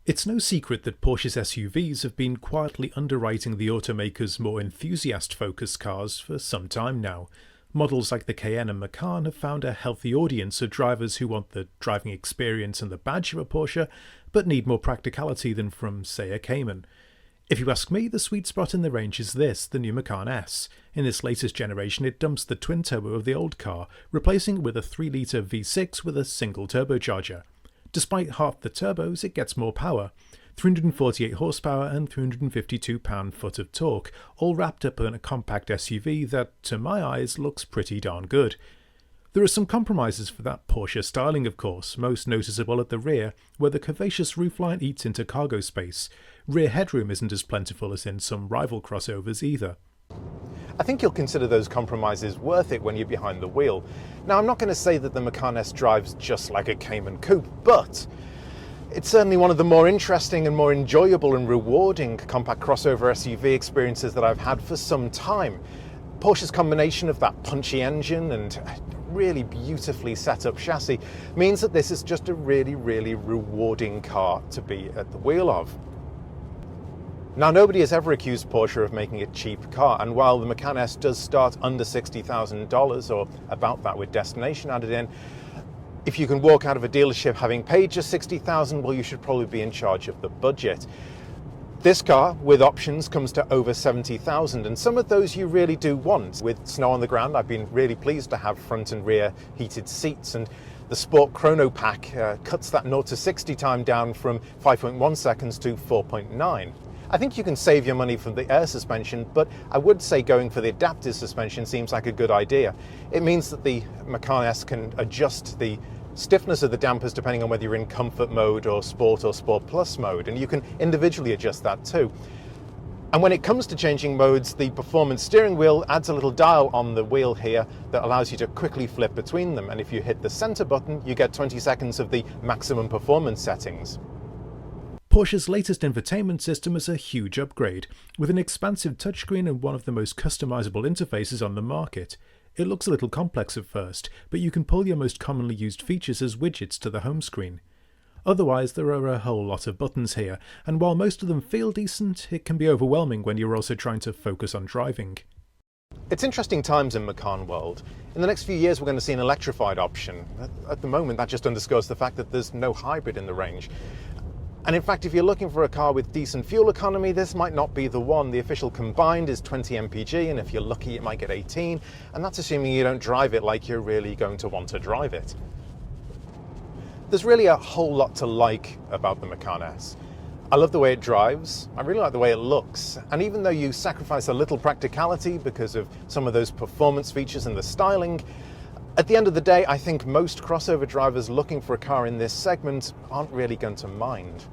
It's no secret that Porsche's SUVs have been quietly underwriting the automaker's more enthusiast-focused cars for some time now. Models like the Cayenne and Macan have found a healthy audience of drivers who want the driving experience and the badge of a Porsche, but need more practicality than from, say, a Cayman. If you ask me, the sweet spot in the range is this, the new Macan S. In this latest generation, it dumps the twin-turbo of the old car, replacing it with a 3-litre V6 with a single turbocharger. Despite half the turbos, it gets more power. 348 horsepower and 352 pound-foot of torque, all wrapped up in a compact SUV that, to my eyes, looks pretty darn good. There are some compromises for that Porsche styling, of course, most noticeable at the rear, where the curvaceous roofline eats into cargo space. Rear headroom isn't as plentiful as in some rival crossovers either. I think you'll consider those compromises worth it when you're behind the wheel. Now, I'm not going to say that the Macan S drives just like a Cayman coupe, but it's certainly one of the more interesting and more enjoyable and rewarding compact crossover SUV experiences that I've had for some time. Porsche's combination of that punchy engine and really beautifully set up chassis means that this is just a really rewarding car to be at the wheel of. Now, nobody has ever accused Porsche of making a cheap car, and while the Macan S does start under $60,000, or about that with destination added in, if you can walk out of a dealership having paid just $60,000, well, you should probably be in charge of the budget. This car, with options, comes to over $70,000, and some of those you really do want. With snow on the ground, I've been really pleased to have front and rear heated seats, and the Sport Chrono Pack cuts that 0 to 60 time down from 5.1 seconds to 4.9. I think you can save your money from the air suspension, but I would say going for the adaptive suspension seems like a good idea. It means that the Macan S can adjust the stiffness of the dampers depending on whether you're in comfort mode or Sport Plus mode, and you can individually adjust that too. And when it comes to changing modes, the performance steering wheel adds a little dial on the wheel here that allows you to quickly flip between them, and if you hit the center button, you get 20 seconds of the maximum performance settings. Porsche's latest infotainment system is a huge upgrade, with an expansive touchscreen and one of the most customizable interfaces on the market. It looks a little complex at first, but you can pull your most commonly used features as widgets to the home screen. Otherwise, there are a whole lot of buttons here, and while most of them feel decent, it can be overwhelming when you're also trying to focus on driving. It's interesting times in Macan world. In the next few years, we're going to see an electrified option. At the moment, that just underscores the fact that there's no hybrid in the range. And in fact, if you're looking for a car with decent fuel economy, this might not be the one. The official combined is 20 mpg, and if you're lucky, you might get 18, and that's assuming you don't drive it like you're really going to want to drive it. There's really a whole lot to like about the Macan S. I love the way it drives, I really like the way it looks, and even though you sacrifice a little practicality because of some of those performance features and the styling, at the end of the day, I think most crossover drivers looking for a car in this segment aren't really going to mind.